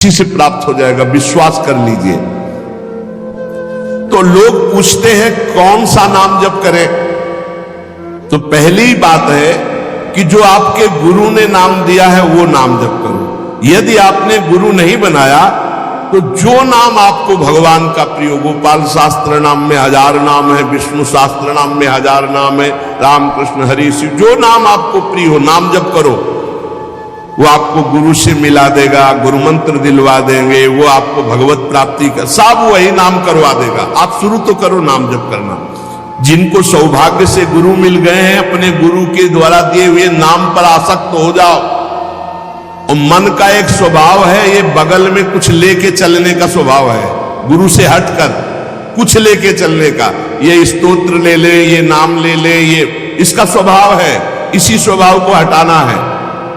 इसी से प्राप्त हो जाएगा, विश्वास कर लीजिए। तो लोग पूछते हैं कौन सा नाम जप करें, तो पहली बात है कि जो आपके गुरु ने नाम दिया है वो नाम जप करो। यदि आपने गुरु नहीं बनाया तो जो नाम आपको भगवान का प्रिय, गोपाल शास्त्र नाम में 1000 नाम है, विष्णु शास्त्र नाम में 1000 नाम है, रामकृष्ण हरि शिव, जो नाम आपको प्रिय हो नाम जप करो। वो आपको गुरु से मिला देगा, गुरु मंत्र दिलवा देंगे, वो आपको भगवत प्राप्ति का सब वही नाम करवा देगा। आप शुरू तो करो नाम जप करना। जिनको सौभाग्य से गुरु मिल गए हैं, अपने गुरु के द्वारा दिए हुए नाम पर आसक्त हो जाओ। और मन का एक स्वभाव है, ये बगल में कुछ लेके चलने का स्वभाव है, गुरु से हटकर कुछ लेके चलने का। ये स्तोत्र ले ले, ये नाम ले ले, ये इसका स्वभाव है। इसी स्वभाव को हटाना है।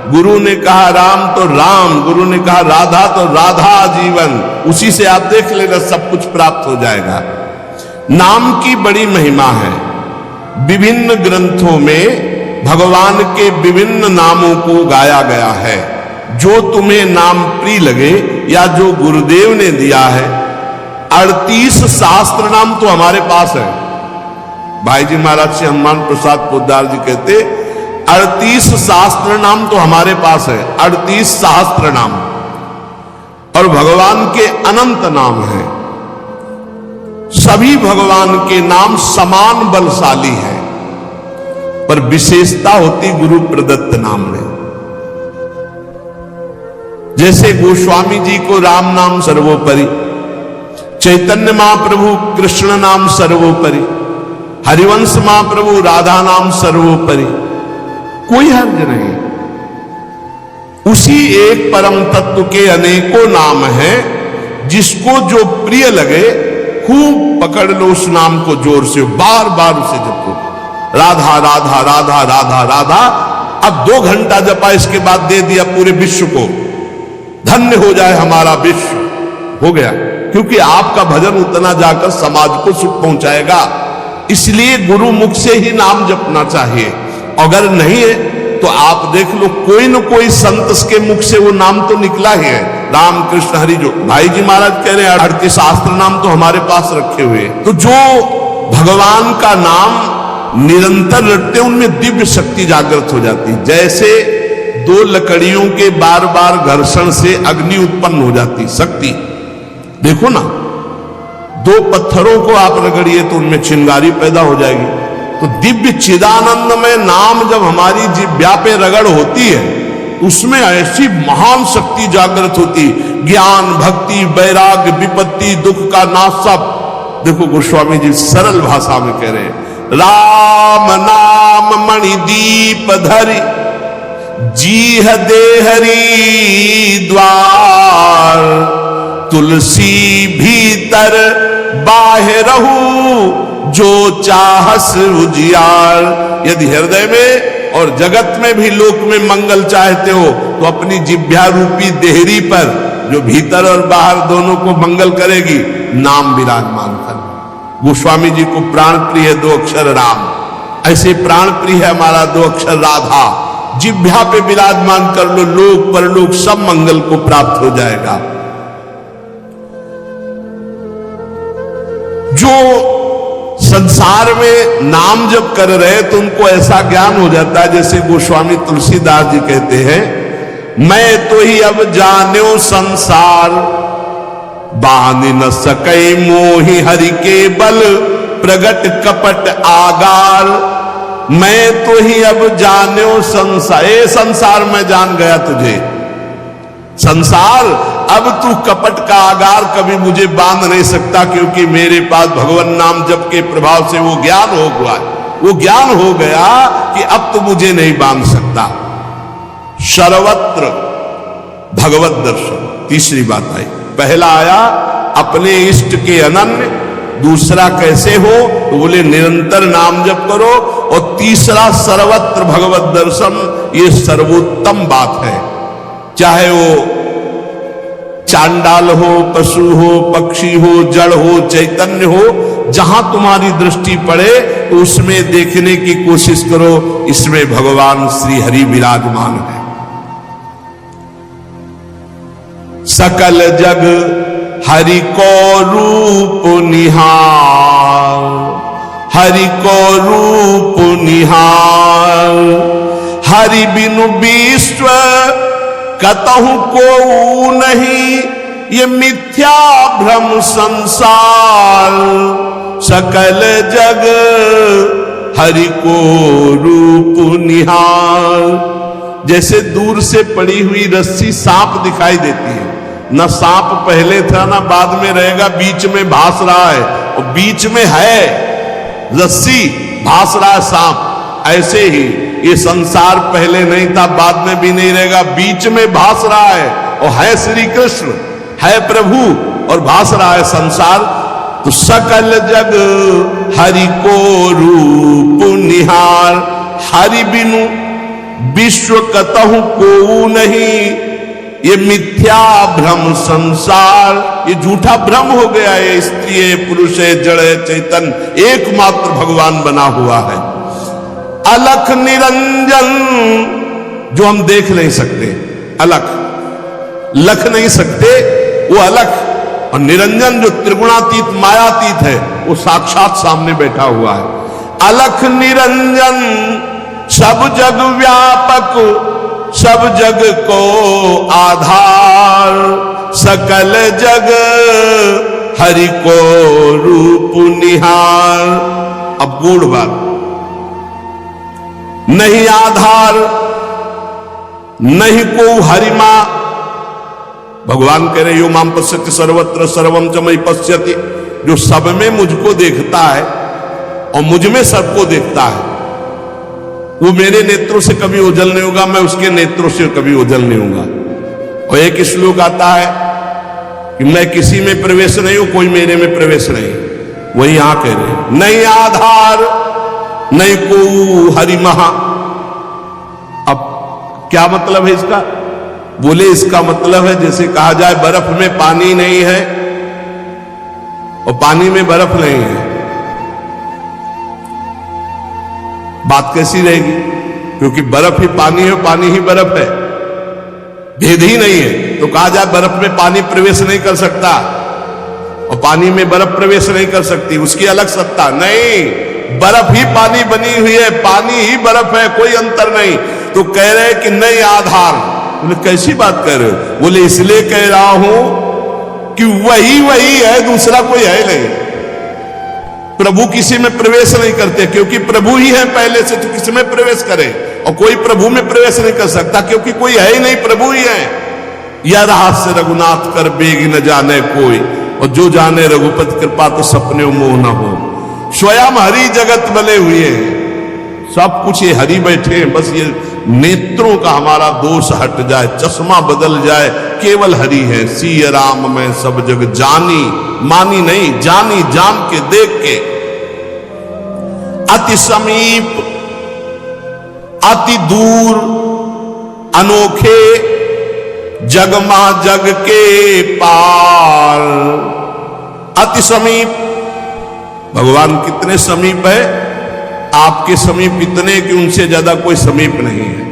गुरु ने कहा राम तो राम, गुरु ने कहा राधा तो राधा जीवन, उसी से आप देख लेना सब कुछ प्राप्त हो जाएगा। नाम की बड़ी महिमा है। विभिन्न ग्रंथों में भगवान के विभिन्न नामों को गाया गया है। जो तुम्हें नाम प्रिय लगे या जो गुरुदेव ने दिया है। 38 शास्त्र नाम तो हमारे पास है। भाई जी महाराज से हनुमान प्रसाद पोद्दार जी कहते 38 शास्त्र नाम तो हमारे पास है, 38 शास्त्र नाम, और भगवान के अनंत नाम हैं। सभी भगवान के नाम समान बलशाली हैं, पर विशेषता होती गुरु प्रदत्त नाम में। जैसे गोस्वामी जी को राम नाम सर्वोपरि, चैतन्य महाप्रभु कृष्ण नाम सर्वोपरि, हरिवंश महाप्रभु राधा नाम सर्वोपरि, कोई हर्ज नहीं। उसी एक परम तत्व के अनेकों नाम हैं, जिसको जो प्रिय लगे खूब पकड़ लो उस नाम को, जोर से बार बार उसे जपो। राधा राधा राधा राधा राधा, अब 2 घंटा जपा, इसके बाद दे दिया पूरे विश्व को, धन्य हो जाए हमारा विश्व, हो गया। क्योंकि आपका भजन उतना जाकर समाज को सुख पहुंचाएगा। इसलिए गुरु मुख से ही नाम जपना चाहिए। अगर नहीं है तो आप देख लो, कोई न कोई संत के मुख से वो नाम तो निकला ही है। राम कृष्ण हरि, जो भाई जी महाराज कह रहे हैं 38 शास्त्र नाम तो हमारे पास रखे हुए। तो जो भगवान का नाम निरंतर रटते उनमें दिव्य शक्ति जागृत हो जाती। जैसे 2 लकड़ियों के बार बार घर्षण से अग्नि उत्पन्न हो जाती शक्ति। देखो ना, 2 पत्थरों को आप रगड़िए तो उनमें चिंगारी पैदा हो जाएगी। तो दिव्य चिदानंद में नाम जब हमारी जिह्वा पे रगड़ होती है, उसमें ऐसी महान शक्ति जागृत होती। ज्ञान, भक्ति, वैराग्य, विपत्ति, दुख का नाश सब। देखो गोस्वामी जी सरल भाषा में कह रहे हैं, राम नाम मणिदीप धरि, जीह देहरी द्वार, तुलसी भीतर बाहरहु, जो चाहस उजियार। यदि हृदय में और जगत में भी लोक में मंगल चाहते हो तो अपनी जिह्वा रूपी देहरी पर, जो भीतर और बाहर दोनों को मंगल करेगी, नाम विराजमान कर। गोस्वामी जी को प्राण प्रिय है 2 अक्षर राम, ऐसे प्राण प्रिय है हमारा 2 अक्षर राधा। जिह्वा पे विराजमान कर लो, लोक परलोक सब मंगल को प्राप्त हो जाएगा। जो संसार में नाम जब कर रहे तो उनको ऐसा ज्ञान हो जाता है, जैसे गोस्वामी तुलसीदास जी कहते हैं, मैं तो ही अब जान्यो संसार, बांध न सके मोहि हरि के बल, प्रगट कपट आगार। मैं तो ही अब जान्यो संसार, ए संसार मैं जान गया तुझे। संसार अब तू कपट का आगार कभी मुझे बांध नहीं सकता, क्योंकि मेरे पास भगवान नाम जप के प्रभाव से वो ज्ञान हो गया। वो ज्ञान हो गया कि अब तो मुझे नहीं बांध सकता। सर्वत्र भगवत दर्शन, तीसरी बात आई। पहला आया अपने इष्ट के अनन्य, दूसरा कैसे हो तो बोले निरंतर नाम जप करो, और तीसरा सर्वत्र भगवत दर्शन। ये सर्वोत्तम बात है। चाहे वो चांडाल हो, पशु हो, पक्षी हो, जड़ हो, चैतन्य हो, जहां तुम्हारी दृष्टि पड़े तो उसमें देखने की कोशिश करो, इसमें भगवान श्री हरि विराजमान है। सकल जग हरि को रूप निहार, हरि को रूप निहार। हरि बिनु विश्व कतहु को नहीं, ये मिथ्या भ्रम संसार। सकल जग हरि को रूप निहार। जैसे दूर से पड़ी हुई रस्सी सांप दिखाई देती है, न सांप पहले था ना बाद में रहेगा, बीच में भास रहा है, और बीच में है रस्सी, भास रहा है सांप। ऐसे ही ये संसार पहले नहीं था, बाद में भी नहीं रहेगा, बीच में भास रहा है, और है श्री कृष्ण, है प्रभु, और भास रहा है संसार। तो सकल जग हरि को रूप निहार। हरि बिनु विश्व कतहु को नहीं, ये मिथ्या भ्रम संसार। ये झूठा भ्रम हो गया है, स्त्री है, पुरुष है, जड़ है, चैतन्य एकमात्र भगवान बना हुआ है। अलख निरंजन, जो हम देख नहीं सकते, अलख लख नहीं सकते, वो अलख। और निरंजन जो त्रिगुणातीत मायातीत है, वो साक्षात सामने बैठा हुआ है। अलख निरंजन सब जग व्यापक, सब जग को आधार। सकल जग हरि को रूप निहार। अब गूढ़ बात, नहीं आधार नहीं को हरिमा। भगवान कह रहे यो माम पश्यति सर्वत्र सर्वम च मयि पश्यति। जो सब में मुझको देखता है और मुझ में सबको देखता है, वो मेरे नेत्रों से कभी ओझल नहीं होगा, मैं उसके नेत्रों से कभी ओझल नहीं होगा। और एक श्लोक आता है कि मैं किसी में प्रवेश नहीं हूं, कोई मेरे में प्रवेश नहीं। वही यहां कह रहे, नहीं आधार नहीं को हरि महा। अब क्या मतलब है इसका? बोले इसका मतलब है जैसे कहा जाए बर्फ में पानी नहीं है और पानी में बर्फ नहीं है, बात कैसी रहेगी? क्योंकि बर्फ ही पानी है, पानी ही बर्फ है, भेद ही नहीं है। तो कहा जाए बर्फ में पानी प्रवेश नहीं कर सकता और पानी में बर्फ प्रवेश नहीं कर सकती, उसकी अलग सत्ता नहीं। बर्फ ही पानी बनी हुई है, पानी ही बर्फ है, कोई अंतर नहीं। तो कह रहे कि नहीं आधार। बोले कैसी बात कर रहे हो? बोले इसलिए कह रहा हूं कि वही है, दूसरा कोई है नहीं। प्रभु किसी में प्रवेश नहीं करते क्योंकि प्रभु ही है पहले से, तो किसी में प्रवेश करे? और कोई प्रभु में प्रवेश नहीं कर सकता क्योंकि कोई है ही नहीं, प्रभु ही है। यह रहस्य रघुनाथ कर बेग न जाने कोई, और जो जाने रघुपति कृपा तो सपने मोह न हो। स्वयं हरि जगत बने हुए हैं, सब कुछ ये हरि बैठे हैं। बस ये नेत्रों का हमारा दोष हट जाए, चश्मा बदल जाए, केवल हरि है। सिय राम में सब जग जानी, मानी नहीं, जानी, जान के, देख के। अति समीप अति दूर अनोखे, जगमा जग के पार। अति समीप, भगवान कितने समीप है? आपके समीप इतने कि उनसे ज्यादा कोई समीप नहीं है,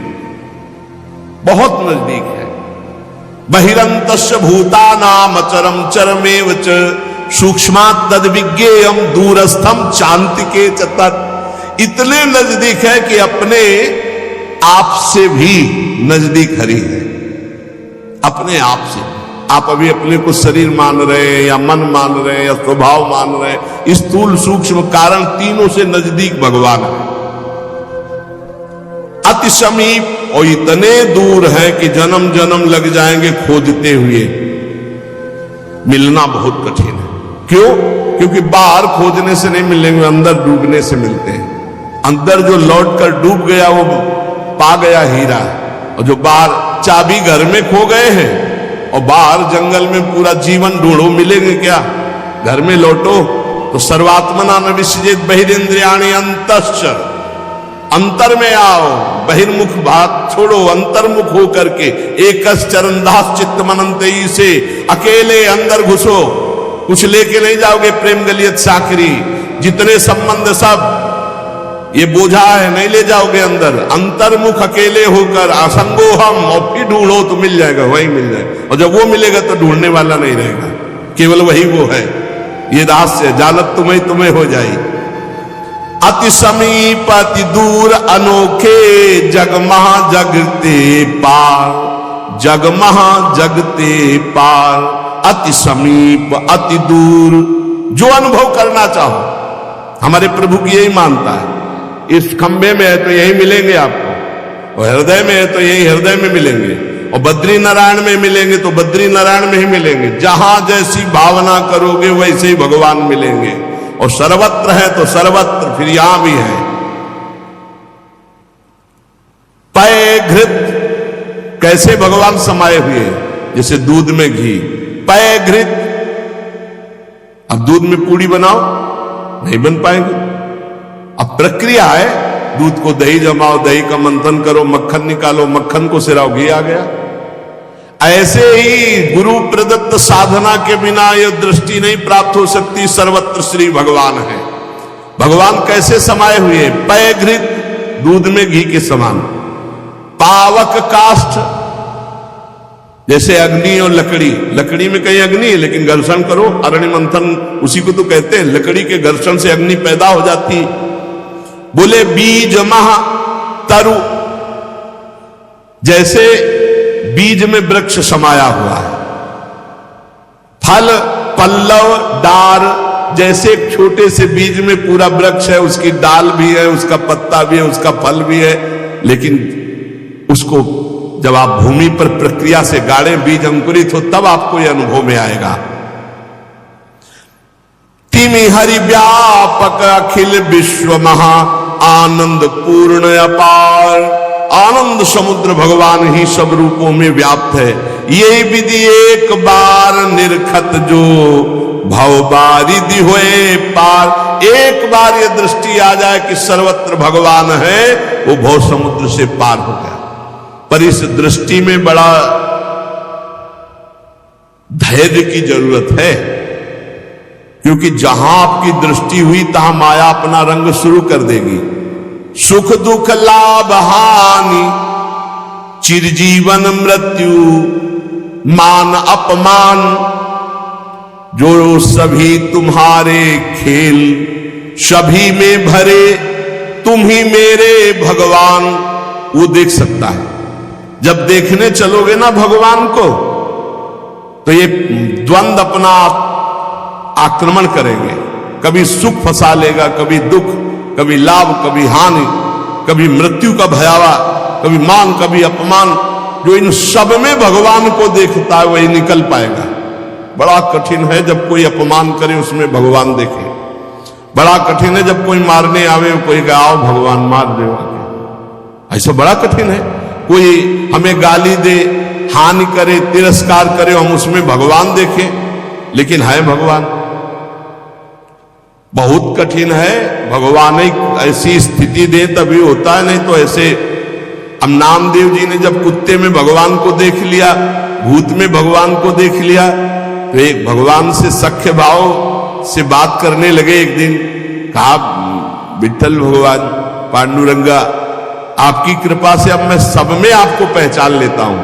बहुत नजदीक है। बहिरंतस्य भूतानाम अचरम चरमेव च सूक्ष्मात् तद विज्ञेयम दूरस्थम चान्तिके च तत्। इतने नजदीक है कि अपने आप से भी नजदीक हरि है, अपने आप से। आप अभी अपने को शरीर मान रहे हैं या मन मान रहे हैं या स्वभाव मान रहे हैं, स्थूल सूक्ष्म कारण तीनों से नजदीक भगवान है। अति समीप और इतने दूर है कि जन्म जन्म लग जाएंगे खोजते हुए, मिलना बहुत कठिन है। क्यों? क्योंकि बाहर खोजने से नहीं मिलेंगे, अंदर डूबने से मिलते हैं। अंदर जो लौट कर डूब गया वो पा गया हीरा, और जो बाहर चाबी घर में खो गए हैं और बाहर जंगल में पूरा जीवन ढूंढो, मिलेंगे क्या? घर में लौटो तो सर्वात्मना न विसृजेत बहिरेंद्रियाणि अंतश्च। अंतर में आओ, बहिर्मुख बात छोड़ो, अंतर्मुख हो करके एक चरणदास चित्त मनंते से अकेले अंदर घुसो। कुछ लेके नहीं जाओगे, प्रेम गलियत साकरी, जितने संबंध सब ये बोझा है, नहीं ले जाओगे अंदर। अंतर्मुख अकेले होकर असंगो हम, और फिर ढूंढो तो मिल जाएगा, वही मिल जाएगा। और जब वो मिलेगा तो ढूंढने वाला नहीं रहेगा, केवल वही वो है। ये रहस्य जालत तुम्हें हो जाए। अति समीप अति दूर अनोखे, जग महा जगते पार, जग महा जगते पार। अति समीप अति दूर, जो अनुभव करना चाहो, हमारे प्रभु की यही मानता है। इस खंबे में है तो यही मिलेंगे आपको, और हृदय में है तो यही हृदय में मिलेंगे, और बद्री नारायण में मिलेंगे तो बद्री नारायण में ही मिलेंगे। जहां जैसी भावना करोगे वैसे ही भगवान मिलेंगे। और सर्वत्र है तो सर्वत्र फिर यहां भी है। पय घृत, कैसे भगवान समाये हुए, जैसे दूध में घी। पय घृत, अब दूध में पूड़ी बनाओ, नहीं बन पाएंगे। अब प्रक्रिया है, दूध को दही जमाओ, दही का मंथन करो, मक्खन निकालो, मक्खन को सिराओ, घी आ गया। ऐसे ही गुरु प्रदत्त साधना के बिना यह दृष्टि नहीं प्राप्त हो सकती। सर्वत्र श्री भगवान है। भगवान कैसे समाये हुए? पय घृत, दूध में घी के समान। पावक काष्ठ, जैसे अग्नि और लकड़ी। लकड़ी में कहीं अग्नि है, लेकिन घर्षण करो, अरण्य मंथन उसी को तो कहते हैं। लकड़ी के घर्षण से अग्नि पैदा हो जाती है। बोले बीज महा तरु, जैसे बीज में वृक्ष समाया हुआ है। फल पल्लव डार, जैसे एक छोटे से बीज में पूरा वृक्ष है, उसकी डाल भी है, उसका पत्ता भी है, उसका फल भी है, लेकिन उसको जब आप भूमि पर प्रक्रिया से गाड़े, बीज अंकुरित हो, तब आपको यह अनुभव में आएगा। तिमि हरि व्यापक अखिल विश्व महा आनंद पूर्ण अपार। आनंद समुद्र भगवान ही सब रूपों में व्याप्त है। यही विधि एक बार निरखत जो भव बारिधि होए पार। एक बार ये दृष्टि आ जाए कि सर्वत्र भगवान है, वो भव समुद्र से पार हो गया। पर इस दृष्टि में बड़ा धैर्य की जरूरत है, क्योंकि जहां आपकी दृष्टि हुई तहां माया अपना रंग शुरू कर देगी। सुख दुख लाभ हानि, चिरजीवन मृत्यु, मान अपमान, जो सभी तुम्हारे खेल, सभी में भरे तुम ही मेरे भगवान, वो देख सकता है। जब देखने चलोगे ना भगवान को, तो ये द्वंद अपना आक्रमण करेंगे। कभी सुख फंसा लेगा, कभी दुख, कभी लाभ, कभी हानि, कभी मृत्यु का भयावा, कभी मान, कभी अपमान। जो इन सब में भगवान को देखता है वही निकल पाएगा। बड़ा कठिन है जब कोई अपमान करे उसमें भगवान देखे। बड़ा कठिन है जब कोई मारने आवे, कोई कहे आओ भगवान मार दे, ऐसा बड़ा कठिन है। कोई हमें गाली दे, हानि करे, तिरस्कार करे, हम उसमें भगवान देखें, लेकिन है भगवान। बहुत कठिन है। भगवान एक ऐसी स्थिति दे तभी होता है, नहीं तो ऐसे। अब नामदेव जी ने जब कुत्ते में भगवान को देख लिया, भूत में भगवान को देख लिया, तो एक भगवान से सख्य भाव से बात करने लगे। एक दिन कहा, विठ्ठल भगवान, पांडुरंगा, आपकी कृपा से अब मैं सब में आपको पहचान लेता हूं।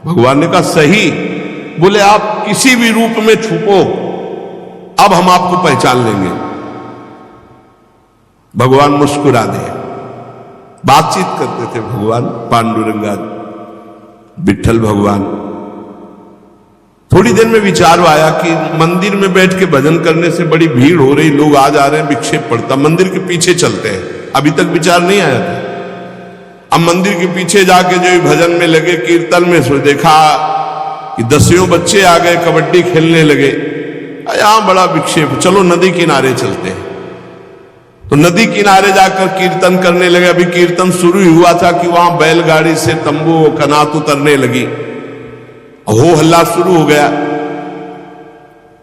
भगवान ने कहा सही। बोले आप किसी भी रूप में छुपो, अब हम आपको पहचान लेंगे। भगवान मुस्कुरा दिए। बातचीत करते थे भगवान, पांडुरंगा, विठ्ठल भगवान। थोड़ी देर में विचार आया कि मंदिर में बैठ के भजन करने से बड़ी भीड़ हो रही, लोग आ जा रहे हैं, विक्षेप पड़ता, मंदिर के पीछे चलते हैं। अभी तक विचार नहीं आया था। अब मंदिर के पीछे जाके जो भजन में लगे, कीर्तन में, सो देखा कि 10 बच्चे आ गए, कबड्डी खेलने लगे। यहां बड़ा विक्षेप, चलो नदी किनारे चलते हैं। तो नदी किनारे जाकर कीर्तन करने लगे। अभी कीर्तन शुरू ही हुआ था कि वहां बैलगाड़ी से तंबू कनात उतरने लगी, हो हल्ला शुरू हो गया।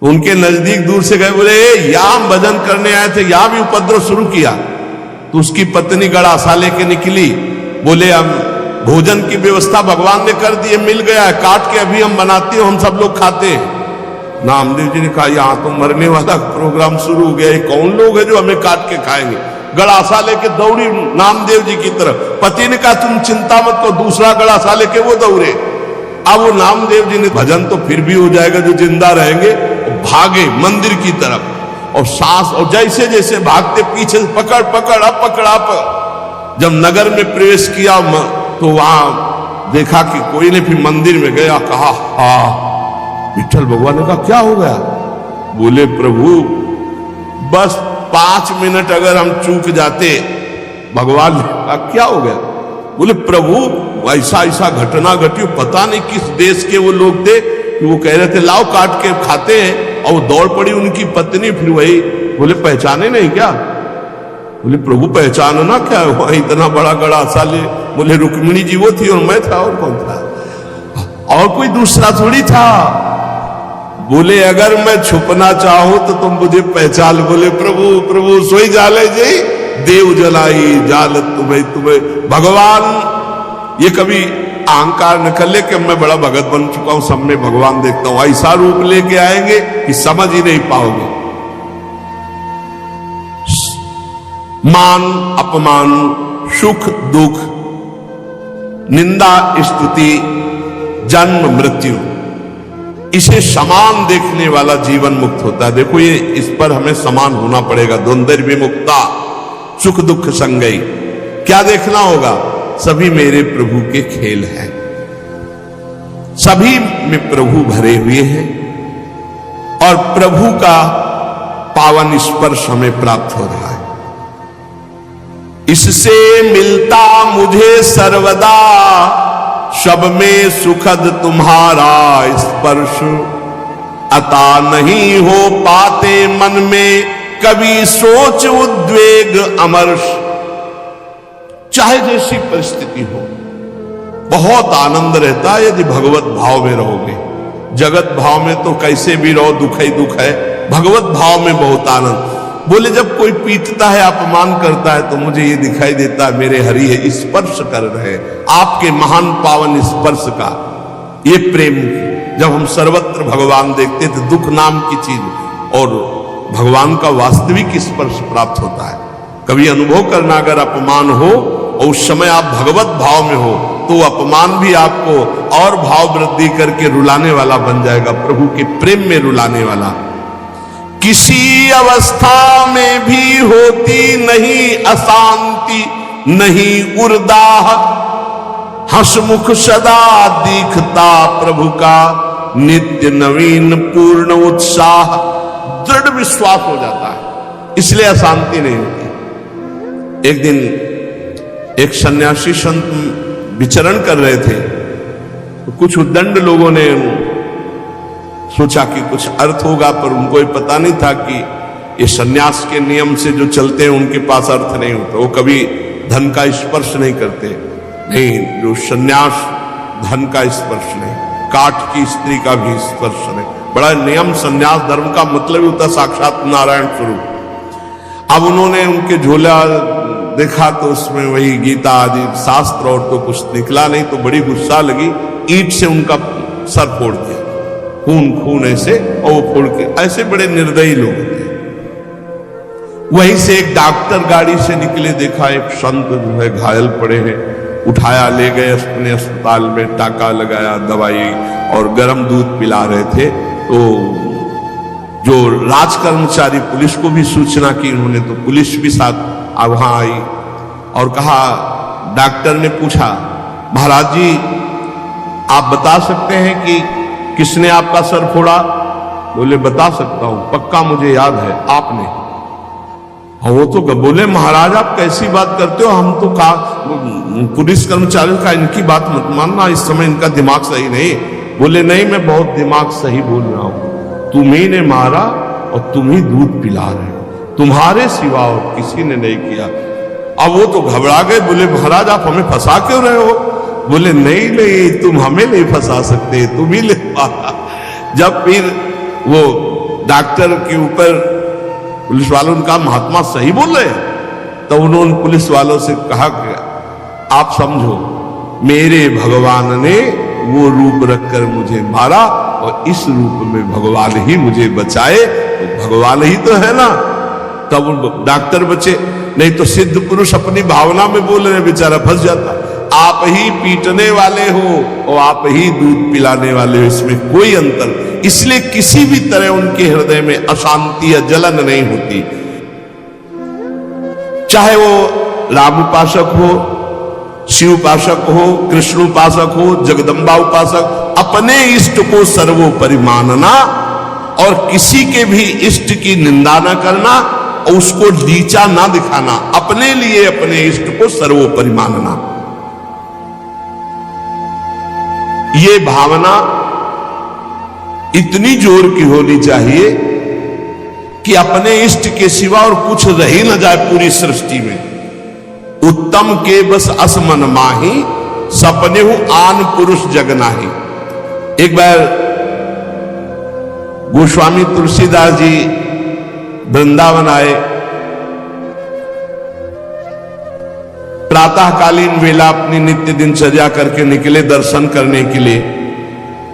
उनके नजदीक दूर से गए, बोले यहां भजन करने आए थे, यहां भी उपद्रव शुरू किया। तो उसकी पत्नी गड़ासा लेके निकली। बोले अब भोजन की व्यवस्था भगवान ने कर दी है, मिल गया है, काट के अभी हम बनाते हो, हम सब लोग खाते हैं। नामदेव जी ने कहा यहां तो मरने वाला प्रोग्राम शुरू हो गया है, कौन लोग है जो हमें काट के खाएंगे। गड़ासा लेके दौड़ी नामदेव जी की तरफ। पति ने कहा तुम चिंता मत करो, दूसरा गड़ासा लेके वो दौड़े। अब वो नामदेव जी ने भजन तो फिर भी हो जाएगा जो जिंदा रहेंगे, भागे मंदिर की तरफ और सांस, और जैसे जैसे भागते पीछे से पकड़ पकड़ अब पकड़ आप। जब नगर में प्रवेश किया तो वहां देखा कि कोई ने, फिर मंदिर में गया, कहा हाँ। विठल भगवान ने कहा क्या हो गया? बोले प्रभु बस 5 मिनट अगर हम चूक जाते। भगवान ने कहा क्या हो गया? बोले प्रभु ऐसा ऐसा घटना घटी, पता नहीं किस देश के वो लोग थे कि वो कह रहे थे लाओ काट के खाते हैं, और वो दौड़ पड़ी उनकी पत्नी, फिर वही। बोले पहचाने नहीं क्या? बोले प्रभु पहचानना क्या है, वहां इतना बड़ा गड़ासा ले। बोले रुक्मिणी जी वो थी और मैं था, और कौन था? और कोई दूसरा थोड़ी था। बोले अगर मैं छुपना चाहूं तो तुम मुझे पहचान। बोले प्रभु प्रभु सोई जाले जी देव जलाई जाल तुम्हें तुम्हें। भगवान ये कभी अहंकार न कर ले कि मैं बड़ा भगत बन चुका हूं, सब में भगवान देखता हूं। ऐसा रूप लेके आएंगे कि समझ ही नहीं पाओगे। मान अपमान, सुख दुख, निंदा स्तुति, जन्म मृत्यु, इसे समान देखने वाला जीवन मुक्त होता है। देखो ये इस पर हमें समान होना पड़ेगा। द्वंद्व विमुक्ता, सुख दुख संगई। क्या देखना होगा? सभी मेरे प्रभु के खेल हैं, सभी में प्रभु भरे हुए हैं, और प्रभु का पावन स्पर्श हमें प्राप्त हो रहा है। इससे मिलता मुझे सर्वदा, सब में सुखद तुम्हारा स्पर्श। अता नहीं हो पाते मन में कभी सोच उद्वेग अमर्ष। चाहे जैसी परिस्थिति हो, बहुत आनंद रहता है यदि भगवत भाव में रहोगे। जगत भाव में तो कैसे भी रहो दुख ही दुख है, भगवत भाव में बहुत आनंद। बोले जब कोई पीटता है, अपमान करता है, तो मुझे ये दिखाई देता है मेरे हरि है स्पर्श कर रहे, आपके महान पावन स्पर्श का ये प्रेम। जब हम सर्वत्र भगवान देखते तो दुख नाम की चीज और भगवान का वास्तविक स्पर्श प्राप्त होता है। कभी अनुभव करना, अगर अपमान हो और उस समय आप भगवत भाव में हो, तो अपमान भी आपको और भाव वृद्धि करके रुलाने वाला बन जाएगा, प्रभु के प्रेम में रुलाने वाला। किसी अवस्था में भी होती नहीं अशांति, नहीं उर्दाह, हंसमुख सदा दिखता प्रभु का, नित्य नवीन पूर्ण उत्साह। दृढ़ विश्वास हो जाता है, इसलिए अशांति नहीं होती। एक दिन एक सन्यासी संत विचरण कर रहे थे, तो कुछ उद्दंड लोगों ने सोचा कि कुछ अर्थ होगा, पर उनको ये पता नहीं था कि ये सन्यास के नियम से जो चलते हैं उनके पास अर्थ नहीं होता। वो कभी धन का स्पर्श नहीं करते। नहीं, जो सन्यास धन का स्पर्श नहीं, काठ की स्त्री का भी स्पर्श नहीं। बड़ा नियम सन्यास धर्म का मतलब ही होता साक्षात नारायण स्वरूप। अब उन्होंने उनके झोला देखा तो उसमें वही गीता आदि शास्त्र और तो कुछ निकला नहीं, तो बड़ी गुस्सा लगी, ईंट से उनका सर फोड़ दिया, खून खून ऐसे, और वो फोड़ के। ऐसे बड़े निर्दयी लोग होते हैं। वहीं से एक डॉक्टर गाड़ी से निकले, देखा एक संत जो है घायल पड़े हैं, उठाया ले गए अपने अस्पताल में, टाका लगाया, दवाई और गर्म दूध पिला रहे थे। तो जो राज कर्मचारी पुलिस को भी सूचना की उन्होंने, तो पुलिस भी साथ वहां आई और कहा, डॉक्टर ने पूछा महाराज जी आप बता सकते हैं कि किसने आपका सर फोड़ा? बोले बता सकता हूं, पक्का मुझे याद है आपने। और वो तो बोले महाराज आप कैसी बात करते हो, हम तो पुलिस कर्मचारियों का इनकी बात मत मानना, इस समय इनका दिमाग सही नहीं। बोले नहीं, मैं बहुत दिमाग सही बोल रहा हूं, तुम्ही ने मारा और तुम ही दूध पिला रहे हो, तुम्हारे सिवा और किसी ने नहीं किया। अब वो तो घबरा गए, बोले महाराज आप हमें फंसा क्यों रहे हो? बोले नहीं नहीं, तुम हमें नहीं फंसा सकते, तुम ही ले पाया। जब फिर वो डॉक्टर के ऊपर पुलिस वालों ने कहा महात्मा सही बोल रहे, तो उन्होंने पुलिस वालों से कहा कि आप समझो मेरे भगवान ने वो रूप रखकर मुझे मारा और इस रूप में भगवान ही मुझे बचाए, तो भगवान ही तो है ना। तब डॉक्टर बचे। नहीं तो सिद्ध पुरुष अपनी भावना में बोल रहे, बेचारा फंस जाता। आप ही पीटने वाले हो और आप ही दूध पिलाने वाले हो, इसमें कोई अंतर। इसलिए किसी भी तरह उनके हृदय में अशांति या जलन नहीं होती। चाहे वो राम उपासक हो, शिव उपासक हो, कृष्ण उपासक हो, जगदम्बा उपासक, अपने इष्ट को सर्वोपरि मानना और किसी के भी इष्ट की निंदा न करना और उसको नीचा ना दिखाना, अपने लिए अपने इष्ट को सर्वोपरि मानना, ये भावना इतनी जोर की होनी चाहिए कि अपने इष्ट के सिवा और कुछ रह ही न जाए पूरी सृष्टि में। उत्तम के बस असमन माही, सपने हूं आन पुरुष जग नाही। एक बार गोस्वामी तुलसीदास जी वृंदावन आए, प्रातःकालीन वेला अपनी नित्य दिनचर्या करके निकले दर्शन करने के लिए।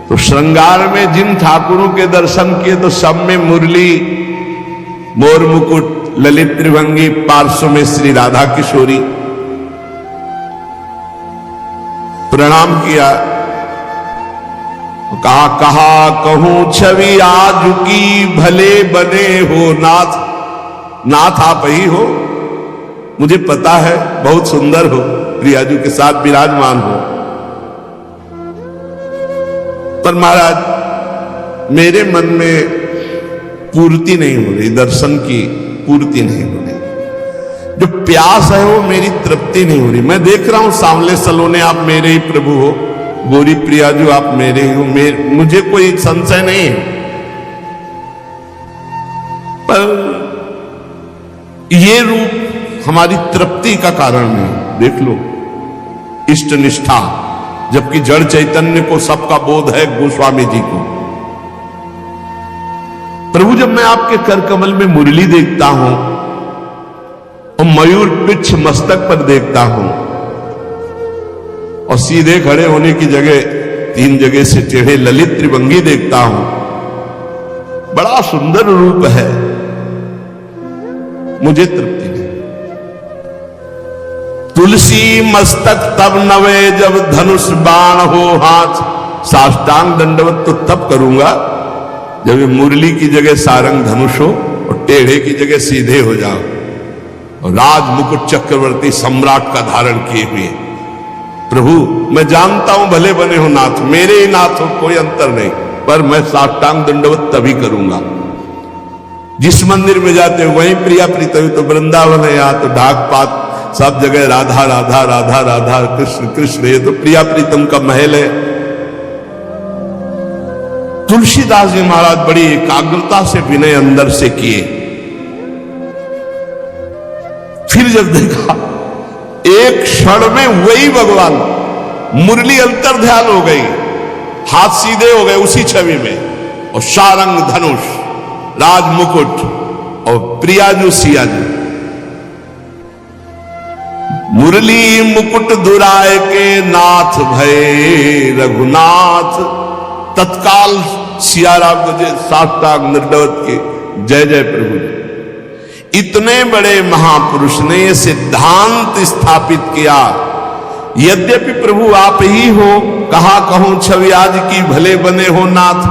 तो श्रृंगार में जिन ठाकुरों के दर्शन किए तो सब में मुरली, मोर मुकुट, ललित त्रिभंगी, पार्श्व में श्री राधा किशोरी। प्रणाम किया, कहा कहा कहूं छवि आज की, भले बने हो नाथ। नाथ आप ही हो, मुझे पता है बहुत सुंदर हो, प्रियाजू के साथ विराजमान हो, पर महाराज मेरे मन में पूर्ति नहीं हो रही, दर्शन की पूर्ति नहीं हो रही। जो प्यास है वो मेरी तृप्ति नहीं हो रही। मैं देख रहा हूं सांवले सलोने आप मेरे ही प्रभु हो, गोरी प्रियाजू आप मेरे ही हो, मुझे कोई संशय नहीं है, पर ये रूप हमारी तृप्ति का कारण नहीं। देख लो इष्ट निष्ठा, जबकि जड़ चैतन्य को सबका बोध है, गोस्वामी जी को। प्रभु जब मैं आपके कर कमल में मुरली देखता हूं और मयूर पिच्छ मस्तक पर देखता हूं और सीधे खड़े होने की जगह 3 जगह से टेढ़े ललित त्रिभंगी देखता हूं, बड़ा सुंदर रूप है, मुझे तृप्ति नहीं। तुलसी मस्तक तब नवे जब धनुष बाण हो हाथ, साष्टांग दंडवत तो तब करूंगा जब ये मुरली की जगह सारंग धनुष हो और टेढ़े की जगह सीधे हो जाओ और राज मुकुट चक्रवर्ती सम्राट का धारण किए हुए। प्रभु मैं जानता हूं भले बने हो नाथ, मेरे ही नाथ हो, कोई अंतर नहीं, पर मैं साष्टांग दंडवत तभी करूंगा। जिस मंदिर में जाते हो वहीं प्रिया प्रीतम, तो वृंदावन है, यहाँ तो ढाक पात सब जगह राधा राधा राधा राधा, कृष्ण कृष्ण, ये तो प्रिया प्रीतम का महल है। तुलसीदास जी महाराज बड़ी एकाग्रता से विनय अंदर से किए। फिर जब देखा एक क्षण में वही भगवान, मुरली अंतर ध्यान हो गई, हाथ सीधे हो गए उसी छवि में, और सारंग धनुष, राज मुकुट और प्रियाजू सियाजू। मुरली मुकुट दुराय के नाथ भय रघुनाथ, तत्काल सियाराम को साष्टांग दंडवत के जय जय प्रभु। इतने बड़े महापुरुष ने यह सिद्धांत स्थापित किया, यद्यपि प्रभु आप ही हो, कहा कहूं छवि आज की, भले बने हो नाथ।